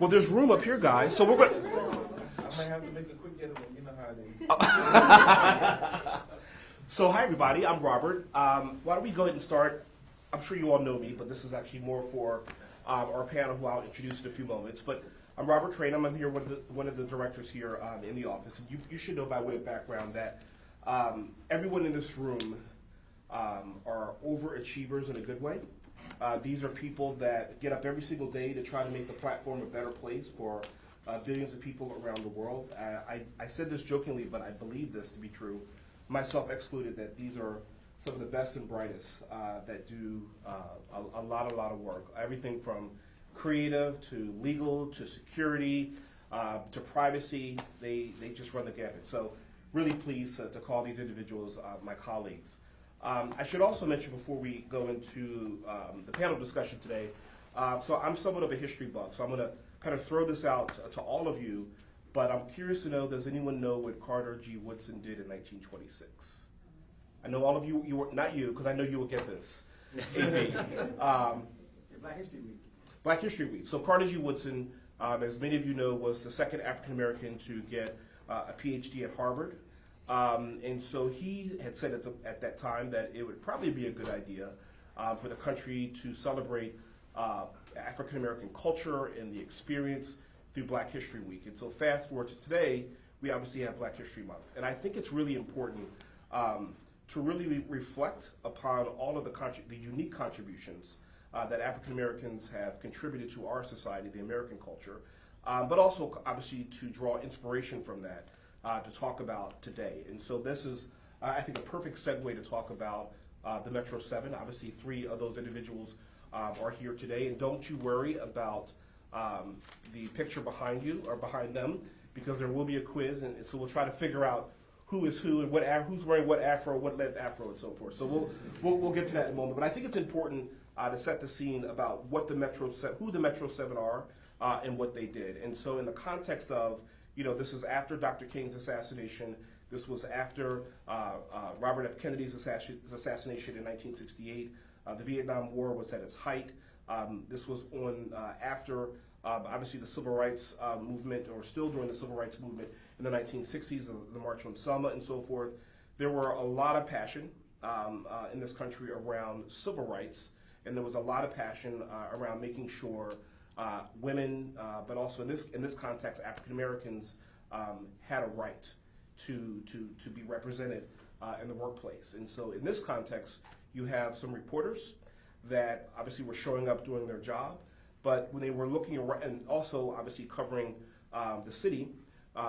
Well, there's room up here, guys. So we're going. I might have to make a quick getaway. You know how it is. So hi everybody, I'm Robert. Why don't we go ahead and start? I'm sure you all know me, but this is actually more for our panel, who I'll introduce in a few moments. But I'm Robert Trainum. I'm here one of the directors here in the office. And you should know by way of background that everyone in this room are overachievers in a good way. These are people that get up every single day to try to make the platform a better place for billions of people around the world. I said this jokingly, but I believe this to be true, myself excluded, that these are some of the best and brightest that do a lot of work. Everything from creative to legal to security to privacy, they just run the gamut. So really pleased to call these individuals my colleagues. I should also mention before we go into the panel discussion today, so I'm somewhat of a history buff, so I'm going to kind of throw this out to all of you, but I'm curious to know, does anyone know what Carter G. Woodson did in 1926? I know all of you, not you, because I know you will get this. Black History Week. Black History Week. So Carter G. Woodson, as many of you know, was the second African American to get a PhD at Harvard. And so he had said at that time that it would probably be a good idea for the country to celebrate African American culture and the experience through Black History Week. And so fast forward to today, we obviously have Black History Month. And I think it's really important to really reflect upon all of the unique contributions that African Americans have contributed to our society, the American culture, but also obviously to draw inspiration from that to talk about today. And so this is, I think, a perfect segue to talk about the Metro 7. Obviously, 3 of those individuals are here today. And don't you worry about the picture behind you or behind them, because there will be a quiz. And so we'll try to figure out who is who and who's wearing what afro, what length afro, and so forth. So we'll get to that in a moment. But I think it's important to set the scene about what the who the Metro 7 are and what they did. And so in the context of, this is after Dr. King's assassination. This was after Robert F. Kennedy's assassination in 1968. The Vietnam War was at its height. This was after, obviously, the Civil Rights movement, or still during the Civil Rights movement in the 1960s, the March on Selma and so forth. There were a lot of passion in this country around civil rights, and there was a lot of passion around making sure women, but also in this context, African Americans had a right to be represented in the workplace. And so in this context, you have some reporters that obviously were showing up doing their job, but when they were looking around, and also obviously covering the city,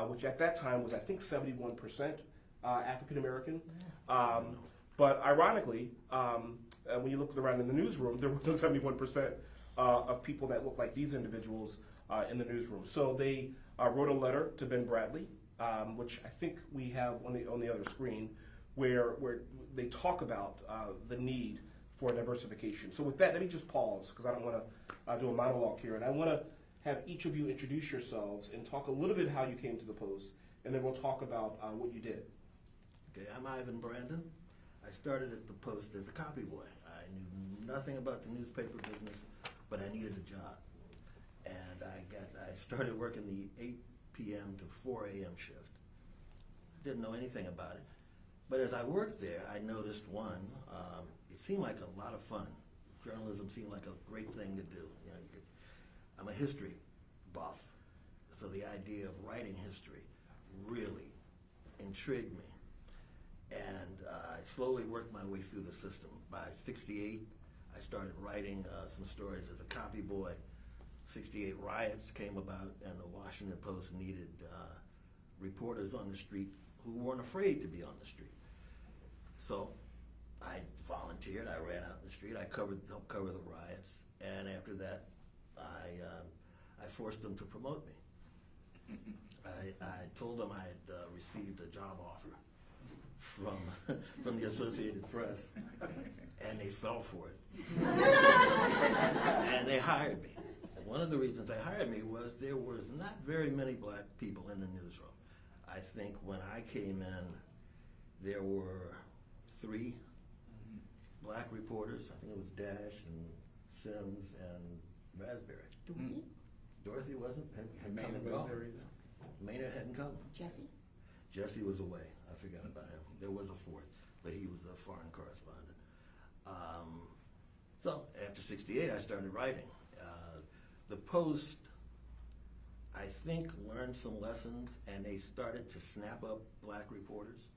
which at that time was, I think, 71% African American. But ironically, when you look around in the newsroom, there wasn't 71% of people that looked like these individuals in the newsroom. So they wrote a letter to Ben Bradley, which I think we have on the other screen, where they talk about the need for diversification. So with that, let me just pause, because I don't want to do a monologue here, and I want to have each of you introduce yourselves and talk a little bit how you came to the Post, and then we'll talk about what you did. Okay, I'm Ivan Brandon. I started at the Post as a copy boy. I knew nothing about the newspaper business, but I needed a job. And I started working the 8 p.m. to 4 a.m. shift. Didn't know anything about it. But as I worked there, I noticed it seemed like a lot of fun. Journalism seemed like a great thing to do. I'm a history buff, so the idea of writing history really intrigued me. And I slowly worked my way through the system. By 68, I started writing some stories as a copy boy. 68 riots came about, and the Washington Post needed reporters on the street who weren't afraid to be on the street. So I volunteered. I ran out in the street. I helped cover the riots, and after that, I forced them to promote me. I told them I had received a job offer from the Associated Press, and they fell for it. And they hired me. And one of the reasons they hired me was there was not very many black people in the newsroom. I think when I came in, there were 3 black reporters. I think it was Dash and Sims and Raspberry. Dorothy wasn't, had come Maynard and wasn't gone. there either. Maynard hadn't come. Jesse? Jesse was away. I forgot about him. There was a fourth, but he was a foreign correspondent. So after '68, I started writing. The Post, I think, learned some lessons, and they started to snap up black reporters.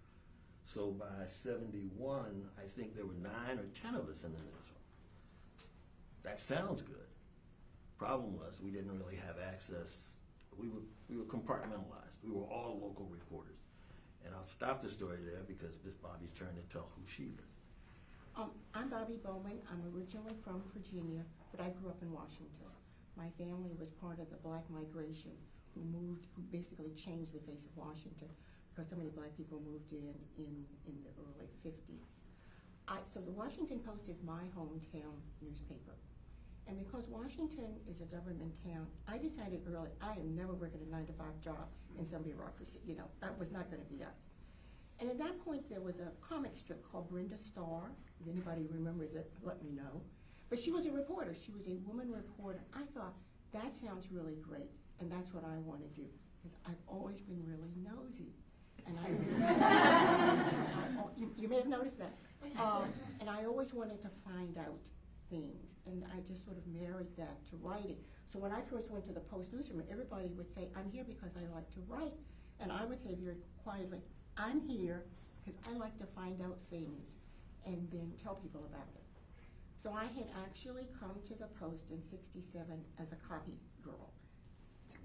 So by '71, I think there were 9 or 10 of us in the newsroom. That sounds good. Problem was, we didn't really have access. We were compartmentalized. We were all local reporters. And I'll stop the story there because it's Bobby's turn to tell who she is. I'm Bobby Bowman. I'm originally from Virginia, but I grew up in Washington. My family was part of the Black migration who basically changed the face of Washington because so many black people moved in the early 50s. So the Washington Post is my hometown newspaper. And because Washington is a government town, I decided early, I am never working a 9-to-5 job in some bureaucracy. That was not going to be us. And at that point, there was a comic strip called Brenda Starr. If anybody remembers it, let me know. But she was a reporter. She was a woman reporter. I thought, that sounds really great, and that's what I want to do, because I've always been really nosy. And you may have noticed that. And I always wanted to find out things, and I just sort of married that to writing. So when I first went to the Post newsroom, everybody would say, I'm here because I like to write. And I would say very quietly, I'm here because I like to find out things and then tell people about it. So I had actually come to the Post in '67 as a copy girl.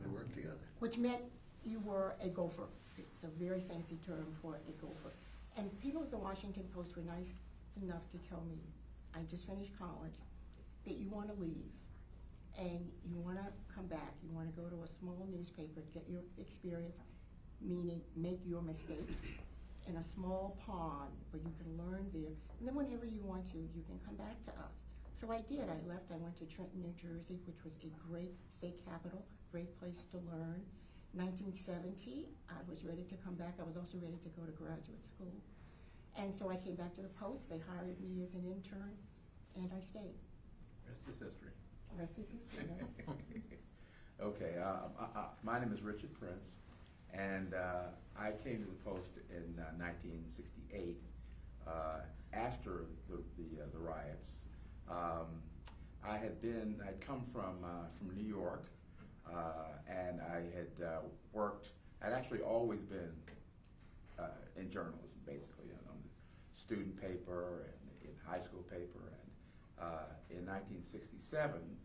We worked together. Which meant you were a gopher. It's a very fancy term for a gopher. And people at the Washington Post were nice enough to tell me, I just finished college, that you want to leave and you want to come back. You want to go to a small newspaper, get your experience, meaning make your mistakes in a small pond where you can learn there. And then whenever you want to, you can come back to us. So I did. I left. I went to Trenton, New Jersey, which was a great state capital, great place to learn. 1970, I was ready to come back. I was also ready to go to graduate school. And so I came back to the Post. They hired me as an intern, and I stayed. Rest is history. The rest is history. Okay, my name is Richard Prince, and I came to the Post in 1968 after the riots. I'd come from New York, and I had worked. I'd actually always been in journalism, basically, on the student paper and in high school paper. And in 1967,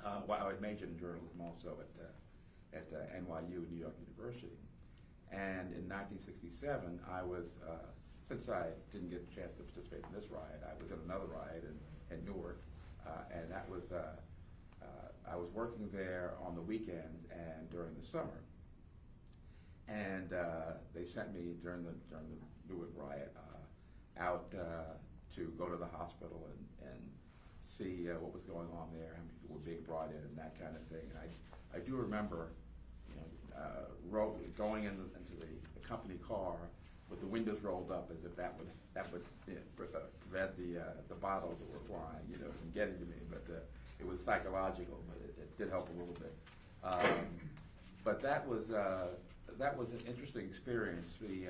I had majored in journalism also at NYU, New York University. And in 1967, I was, since I didn't get a chance to participate in this riot, I was in another riot in Newark, and that was, I was working there on the weekends and during the summer. And they sent me during the Newark riot out to go to the hospital and see what was going on there, how many people were being brought in and that kind of thing. And I do remember, going into the company car with the windows rolled up as if that would prevent the bottles that were flying, from getting to me. But it was psychological, but it did help a little bit. But that was an interesting experience. When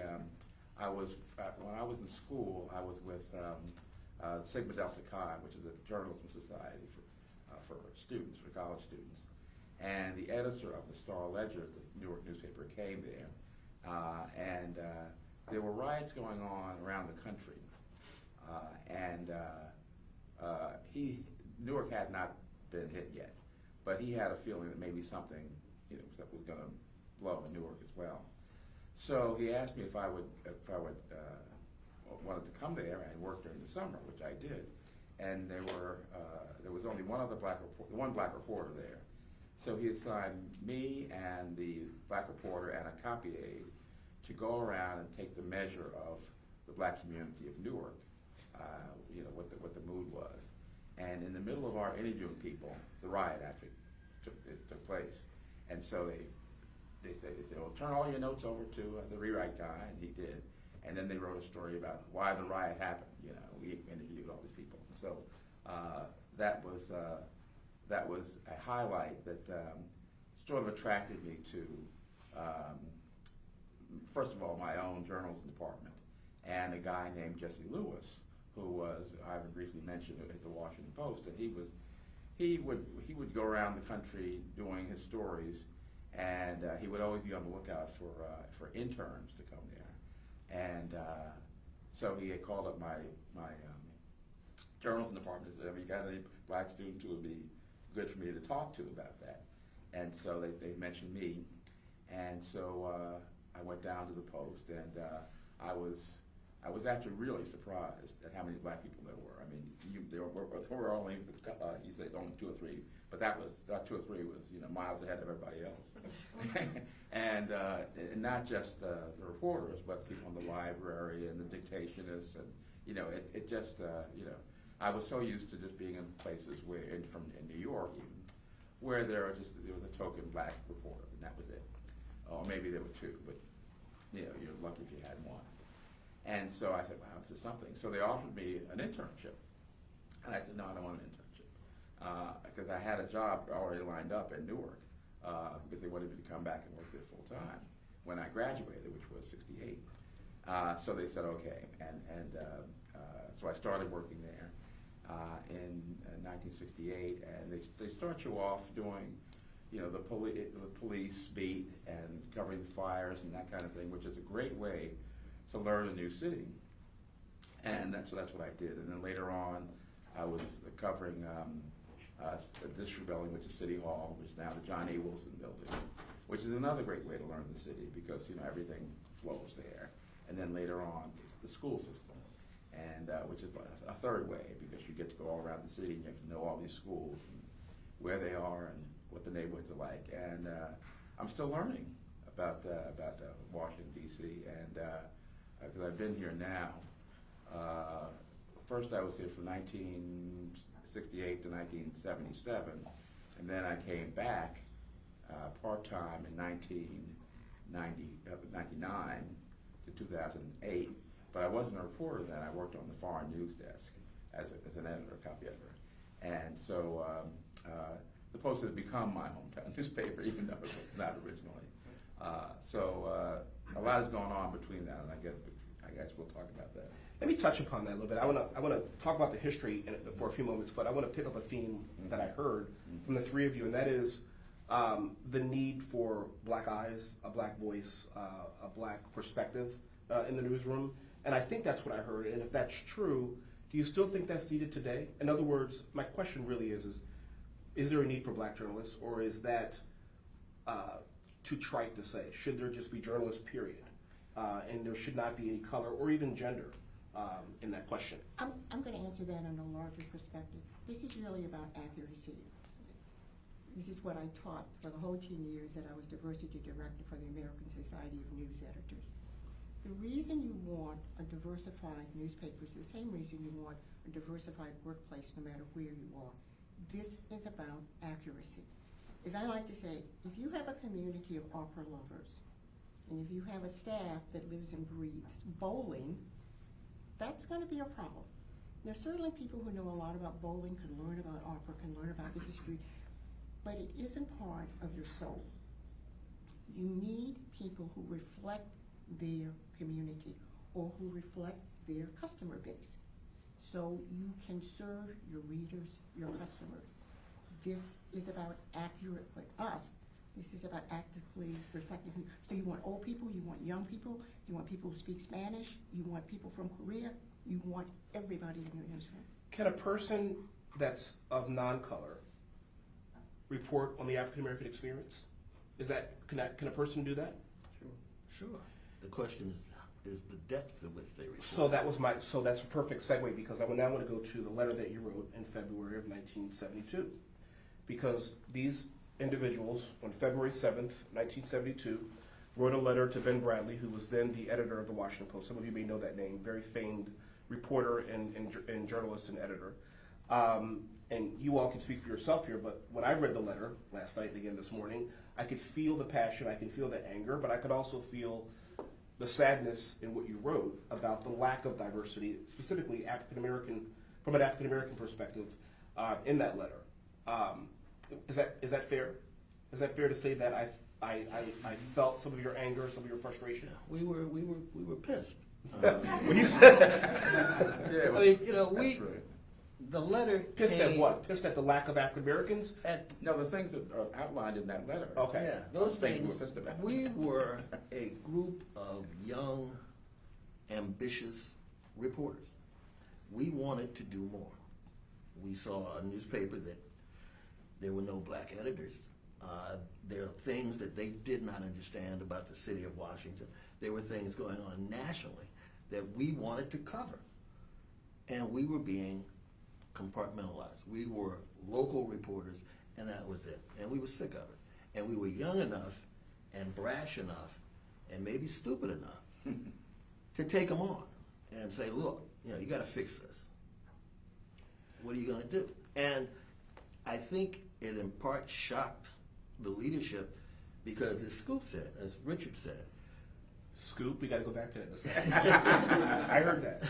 I was in school, I was with Sigma Delta Chi, which is a journalism society for students, for college students. And the editor of the Star Ledger, the Newark newspaper, came there, and there were riots going on around the country. Newark had not been hit yet, but he had a feeling that maybe something, was going to blow in Newark as well. So he asked me if I would wanted to come there and work during the summer, which I did. And there was only one black reporter there. So he assigned me and the black reporter and a copy aide to go around and take the measure of the black community of Newark, what the mood was. And in the middle of our interviewing people, the riot actually took place. And so they said, well, turn all your notes over to the rewrite guy, and he did. And then they wrote a story about why the riot happened. We interviewed all these people. So that was that was a highlight that sort of attracted me to, first of all, my own journalism department, and a guy named Jesse Lewis, who was, I briefly mentioned at the Washington Post, and he would go around the country doing his stories, and he would always be on the lookout for interns to come there, and so he had called up my journalism department and said, "Have you got any black students who would be good for me to talk to about that?" And so they mentioned me, and so I went down to the Post, and I was actually really surprised at how many black people there were. I mean, there were only, you said only 2 or 3, but that 2 or 3 was, miles ahead of everybody else. And not just the reporters, but people in the library and the dictationists, and it just I was so used to just being in places where, in New York even, where there was a token black reporter, and that was it. Or maybe there were 2, but you're lucky if you had one. And so I said, wow, this is something. So they offered me an internship. And I said, no, I don't want an internship. Because I had a job already lined up in Newark, because they wanted me to come back and work there full time when I graduated, which was 68. So they said, okay. And so I started working there in 1968. And they start you off doing, the police beat and covering the fires and that kind of thing, which is a great way to learn a new city. And so that's what I did. And then later on, I was covering the district building, which is City Hall, which is now the John A. Wilson building, which is another great way to learn the city because, everything flows there. And then later on, the school system, and which is a third way because you get to go all around the city and you get to know all these schools and where they are and what the neighborhoods are like. And I'm still learning about Washington, D.C., and because I've been here now. First I was here from 1968 to 1977, and then I came back part-time in 1999 to 2008, but I wasn't a reporter then. I worked on the foreign news desk as an editor, copy editor. And so the Post has become my hometown newspaper, even though it was not originally. So a lot has gone on between that, and I guess we'll talk about that. Let me touch upon that a little bit. I want to talk about the history for a few moments, but I want to pick up a theme that I heard from the 3 of you, and that is the need for black eyes, a black voice, a black perspective in the newsroom. And I think that's what I heard. And if that's true, do you still think that's needed today? In other words, my question really is there a need for black journalists, or is that too trite to say? Should there just be journalists, period? And there should not be any color or even gender in that question. I'm going to answer that on a larger perspective. This is really about accuracy. This is what I taught for the whole 10 years that I was diversity director for the American Society of News Editors. The reason you want a diversified newspaper is the same reason you want a diversified workplace no matter where you are. This is about accuracy. As I like to say, if you have a community of opera lovers, and if you have a staff that lives and breathes bowling, that's going to be a problem. There's certainly people who know a lot about bowling, can learn about opera, can learn about the history, but it isn't part of your soul. You need people who reflect their community or who reflect their customer base so you can serve your readers, your customers. This is about accurate with us. This is about actively reflecting. So you want old people, you want young people, you want people who speak Spanish, you want people from Korea, you want everybody in your newsroom. Can a person that's of non-color report on the African American experience? Can a person do that? Sure. The question is the depth of which they report. So that's a perfect segue because I now want to go to the letter that you wrote in February of 1972, because these individuals on February 7th, 1972, wrote a letter to Ben Bradley, who was then the editor of the Washington Post. Some of you may know that name, very famed reporter and journalist and editor. And you all can speak for yourself here, but when I read the letter last night and again this morning, I could feel the passion, I could feel the anger, but I could also feel the sadness in what you wrote about the lack of diversity, specifically African American, from an African American perspective, in that letter. Is that fair? Is that fair to say that I felt some of your anger, some of your frustration? We were pissed. When you said Yeah, it I was- mean, you know, that's right. the letter pissed at came what? Pissed at the lack of African Americans? at No, the things that are outlined in that letter. Okay. Yeah, those Things things. we were pissed about. We were a group of young, ambitious reporters. We wanted to do more. We saw a newspaper that there were no black editors. There are things that they did not understand about the city of Washington. There were things going on nationally that we wanted to cover. And we were being compartmentalized. We were local reporters, and that was it. And we were sick of it. And we were young enough and brash enough and maybe stupid enough to take them on and say, look, you know, you got to fix this. What are you going to do? And I think it in part shocked the leadership because, as Scoop said, as Richard said, Scoop, we got to go back to that in a second. I heard that.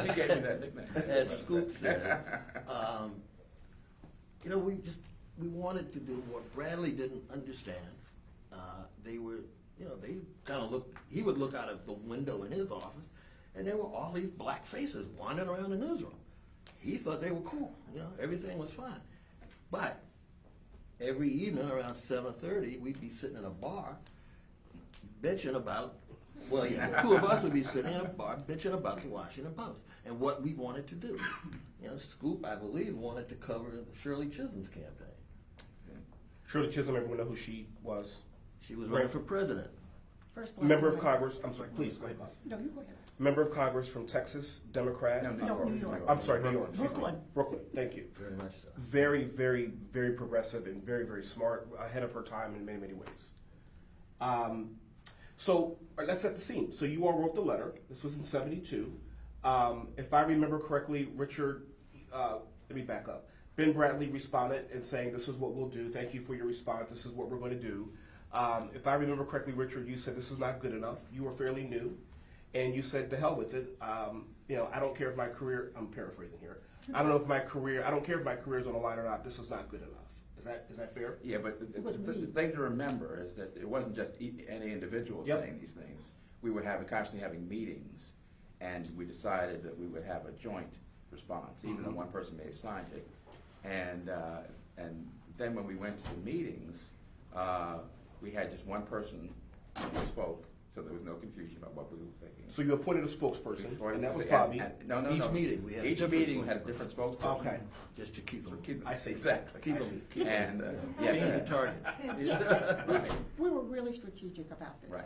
He gave me that nickname. as Scoop said, you know, we wanted to do what Bradley didn't understand. They were, you know, they kind of looked. He would look out of the window in his office, and there were all these black faces wandering around the newsroom. He thought they were cool. You know, everything was fine. But every evening around 7:30, we'd be sitting in a bar, bitching about. Well, yeah, the two of us would be sitting in a bar bitching about the Washington Post and what we wanted to do. You know, Scoop, I believe, wanted to cover Shirley Chisholm's campaign. Shirley Chisholm, everyone know who she was. She was running for president. First black Member of woman. Congress, I'm sorry, please, go ahead, boss. No, you go ahead. Member of Congress from Texas, Democrat. No, No, New York. I'm sorry, New York. excuse me. Brooklyn. Brooklyn, thank you. Very much so. Very, very, very progressive and very, very smart, ahead of her time in many, many ways. So all right, let's set the scene. So you all wrote the letter. This was in '72. If I remember correctly, Richard, let me back up. Ben Bradley responded and saying, "This is what we'll do. Thank you for your response. This is what we're going to do." If I remember correctly, Richard, you said this is not good enough. You were fairly new, and you said, "To hell with it. You know, I don't care if my career." I'm paraphrasing here. I don't know if my career. I don't care if my career is on the line or not. This is not good enough. Is that fair? Yeah, but the was we. thing to remember is that it wasn't just any individual Yep. saying these things. We were constantly having meetings, and we decided that we would have a joint response, even though one person may have signed it. And then when we went to the meetings, we had just one person who spoke, so there was no confusion about what we were thinking. So you appointed a spokesperson, Before- and that was Bobby. No. Each meeting, we had a Each different meeting had a spokesperson. different spokesperson. Okay. Just to keep them, I see. Exactly. keep I them, see. keep And, them, yeah. the targets. We were really strategic about this. Right.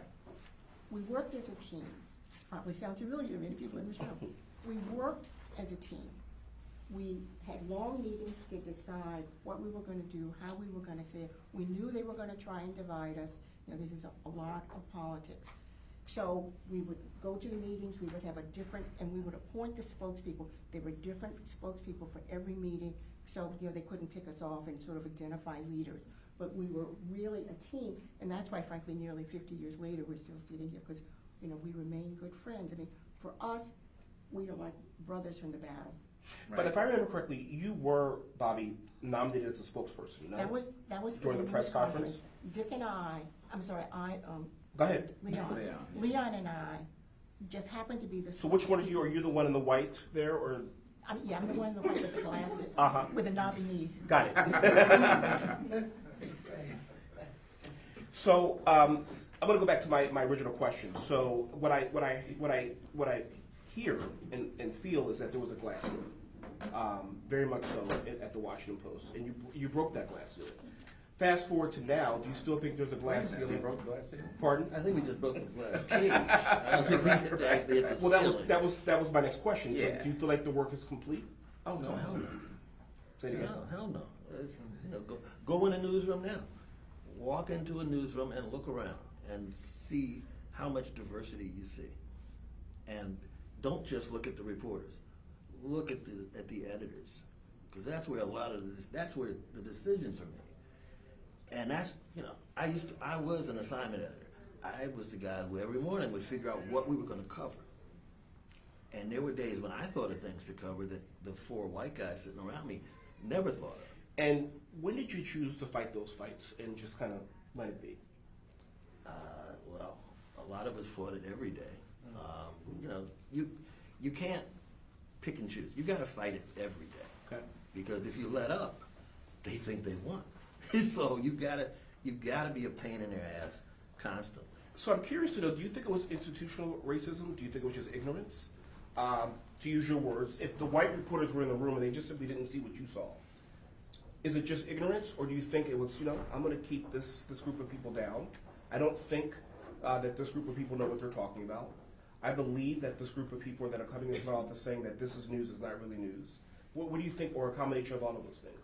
We worked as a team. This probably sounds familiar to many people in this room. We worked as a team. We had long meetings to decide what we were going to do, how we were going to say it. We knew they were going to try and divide us. You know, this is a lot of politics. So we would go to the meetings, we would have a different, and we would appoint the spokespeople. There were different spokespeople for every meeting, so, you know, they couldn't pick us off and sort of identify leaders. But we were really a team, and that's why, frankly, nearly 50 years later, we're still sitting here, because, you know, we remain good friends. I mean, for us, we are like brothers from the battle. But if I remember correctly, you were, Bobby, nominated as a spokesperson, no? That was for During the the press news conference? Dick and I, Go ahead. Leon and I just happened to be the. So which one of you, are you the one in the white there, or? I'm the one in the white with the glasses. Uh-huh. With the knobby knees. Got it. So, I'm gonna go back to my original question. So what I hear and feel is that there was a glass ceiling, very much so at the Washington Post, and you broke that glass ceiling. Fast forward to now, do you still think there's a glass We ceiling? broke the glass ceiling? Pardon? I think we just broke the glass cage. I don't think we hit the Well, ceiling. that was my next question. So Yeah. do you feel like the work is complete? Oh, no. No, hell no. Say it again. No, hell no. You know, go in a newsroom now. Walk into a newsroom and look around and see how much diversity you see. And don't just look at the reporters. Look at the editors, because that's where a lot of that's where the decisions are made. And that's, you know, I was an assignment editor. I was the guy who every morning would figure out what we were going to cover. And there were days when I thought of things to cover that the four white guys sitting around me never thought of. And when did you choose to fight those fights and just kind of let it be? Well, a lot of us fought it every day. You know, you can't pick and choose. You got to fight it every day. Okay. Because if you let up, they think they won. So you gotta be a pain in their ass constantly. So I'm curious to know, do you think it was institutional racism? Do you think it was just ignorance? To use your words, if the white reporters were in the room and they just simply didn't see what you saw, is it just ignorance, or do you think it was, I'm going to keep this group of people down? I don't think that this group of people know what they're talking about. I believe that this group of people that are coming into my office saying that this is news is not really news. What do you think, or a combination of all of those things?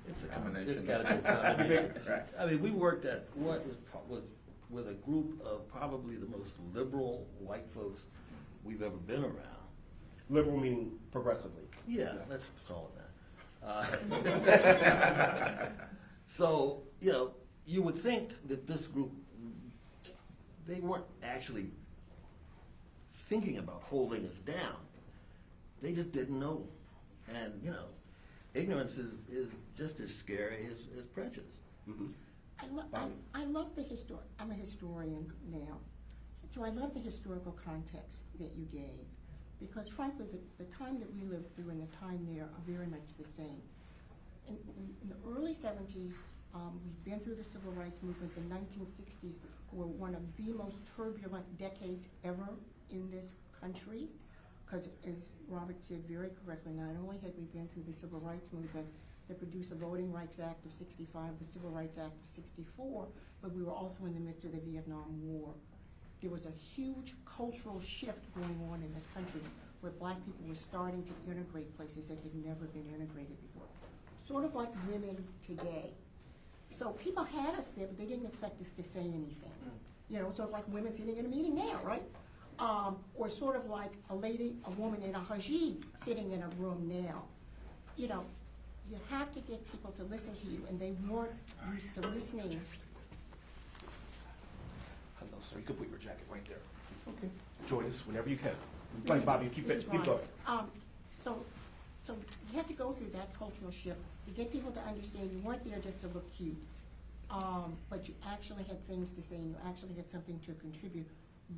It's a Combination. It's got to be a combination. Right. I mean, we worked at what was with a group of probably the most liberal white folks we've ever been around. Liberal meaning progressively. Yeah, let's call it that. So, you would think that this group, they weren't actually thinking about holding us down. They just didn't know. And, ignorance is just as scary as prejudice. Mm-hmm. I love the I'm a historian now, so I love the historical context that you gave, because frankly, the time that we lived through and the time there are very much the same. In the early 70s, we've been through the civil rights movement. The 1960s were one of the most turbulent decades ever in this country, because as Robert said very correctly, not only had we been through the civil rights movement that produced the Voting Rights Act of 65, the Civil Rights Act of 64, but we were also in the midst of the Vietnam War. There was a huge cultural shift going on in this country where black people were starting to integrate places that had never been integrated before. Sort of like women today. So people had us there, but they didn't expect us to say anything. Sort of like women sitting in a meeting now, right? Or sort of like a woman in a hijab sitting in a room now. You have to get people to listen to you, and they weren't used to listening. Hello, sir. You can put your jacket right there. Okay. Join us whenever you can. Like Bobby, keep This is going. Brian. So you had to go through that cultural shift to get people to understand you weren't there just to look cute, but you actually had things to say, and you actually had something to contribute.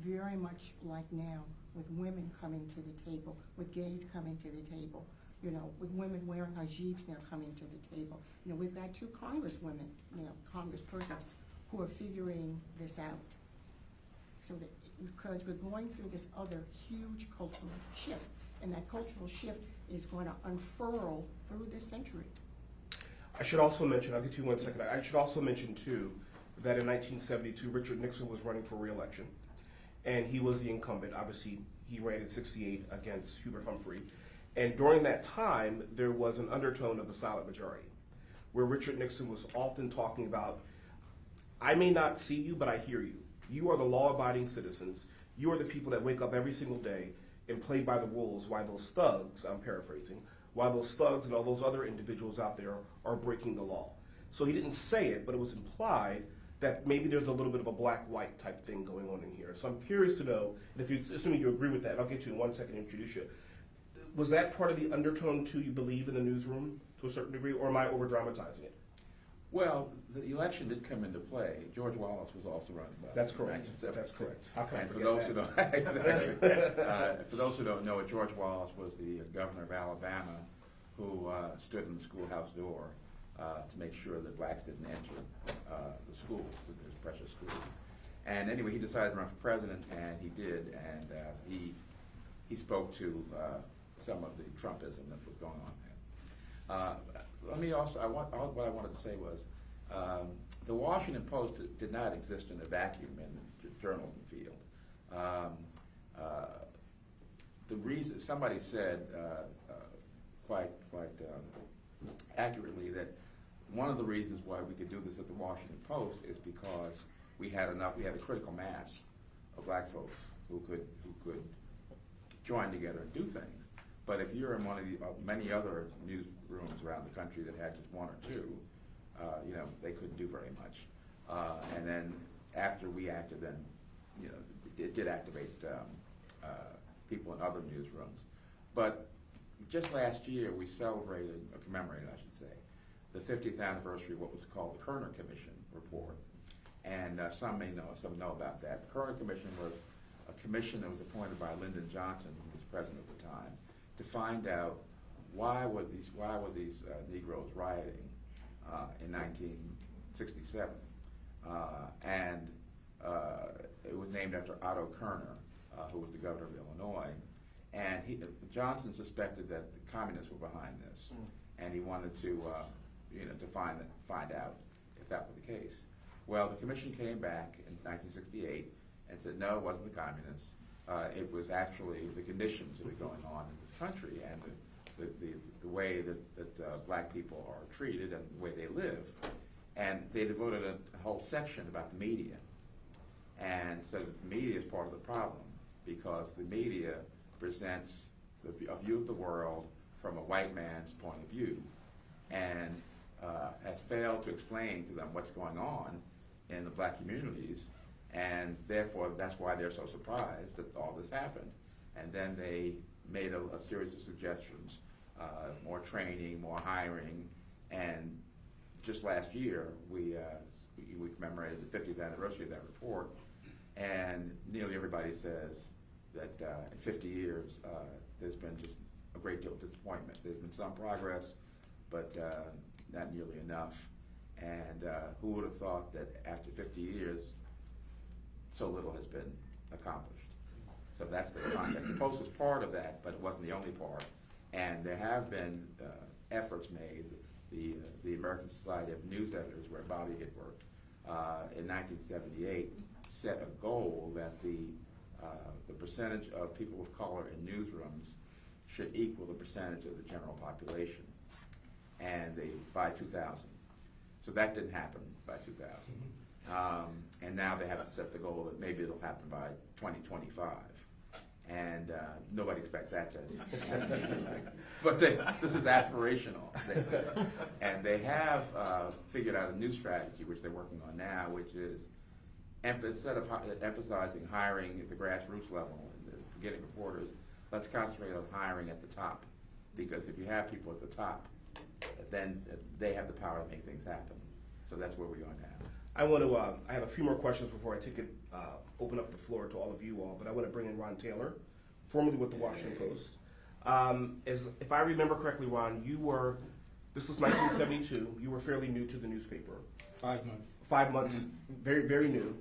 Very much like now, with women coming to the table, with gays coming to the table, with women wearing hijabs now coming to the table. We've got 2 congresswomen, congresspersons, who are figuring this out. So that, because we're going through this other huge cultural shift, and that cultural shift is going to unfurl through this century. I should also mention, I'll get to you in 1 second. I should also mention, too, that in 1972, Richard Nixon was running for re-election, and he was the incumbent. Obviously, he ran in 68 against Hubert Humphrey. And during that time, there was an undertone of the silent majority, where Richard Nixon was often talking about, I may not see you, but I hear you. You are the law-abiding citizens. You are the people that wake up every single day and play by the rules, while those thugs, I'm paraphrasing, while those thugs and all those other individuals out there are breaking the law. So he didn't say it, but it was implied that maybe there's a little bit of a black-white type thing going on in here. So I'm curious to know, and assuming you agree with that, I'll get you in 1 second to introduce you. Was that part of the undertone, too, you believe, in the newsroom to a certain degree, or am I over-dramatizing it? Well, the election did come into play. George Wallace was also running. That's correct. 1972. That's correct. How can I And for forget those that? who don't, exactly. For those who don't know it, George Wallace was the governor of Alabama who stood in the schoolhouse door to make sure that blacks didn't enter the schools, his precious schools. And anyway, he decided to run for president, and he did. And he spoke to some of the Trumpism that was going on there. Let me also, what I wanted to say was, the Washington Post did not exist in a vacuum in the journalism field. The reason, somebody said quite accurately that one of the reasons why we could do this at the Washington Post is because we had a critical mass of black folks who could join together and do things. But if you're in one of the many other newsrooms around the country that had just 1 or 2, they couldn't do very much. And then after we acted, then it did activate people in other newsrooms. But just last year, we celebrated, or commemorated, I should say, the 50th anniversary of what was called the Kerner Commission report. And some may know, some know about that. The Kerner Commission was a commission that was appointed by Lyndon Johnson, who was president at the time, to find out why were these Negroes rioting in 1967. It was named after Otto Kerner, who was the governor of Illinois. And Johnson suspected that the communists were behind this, and he wanted to find out if that were the case. Well, the commission came back in 1968 and said, no, it wasn't the communists. It was actually the conditions that were going on in this country and the way that black people are treated and the way they live. And they devoted a whole section about the media, and said that the media is part of the problem because the media presents a view of the world from a white man's point of view, and has failed to explain to them what's going on in the black communities, and therefore that's why they're so surprised that all this happened. And then they made a series of suggestions, more training, more hiring, and just last year we commemorated the 50th anniversary of that report, and nearly everybody says that in 50 years there's been just a great deal of disappointment. There's been some progress, but not nearly enough. And who would have thought that after 50 years, so little has been accomplished? So that's the context. The Post was part of that, but it wasn't the only part. And there have been efforts made. The American Society of News Editors, where Bobby had worked, in 1978, set a goal that the percentage of people of color in newsrooms should equal the percentage of the general population, and by 2000. So that didn't happen by 2000. And now they have to set the goal that maybe it'll happen by 2025. And nobody expects that to happen. But this is aspirational, they say. And they have figured out a new strategy, which they're working on now, which is instead of emphasizing hiring at the grassroots level and getting reporters, let's concentrate on hiring at the top. Because if you have people at the top, then they have the power to make things happen. So that's where we are now. I want to. I have a few more questions before I open up the floor to all of you all. But I want to bring in Ron Taylor, formerly with the Washington Post. If I remember correctly, Ron, this was 1972. You were fairly new to the newspaper. 5 months. 5 months, very, very new.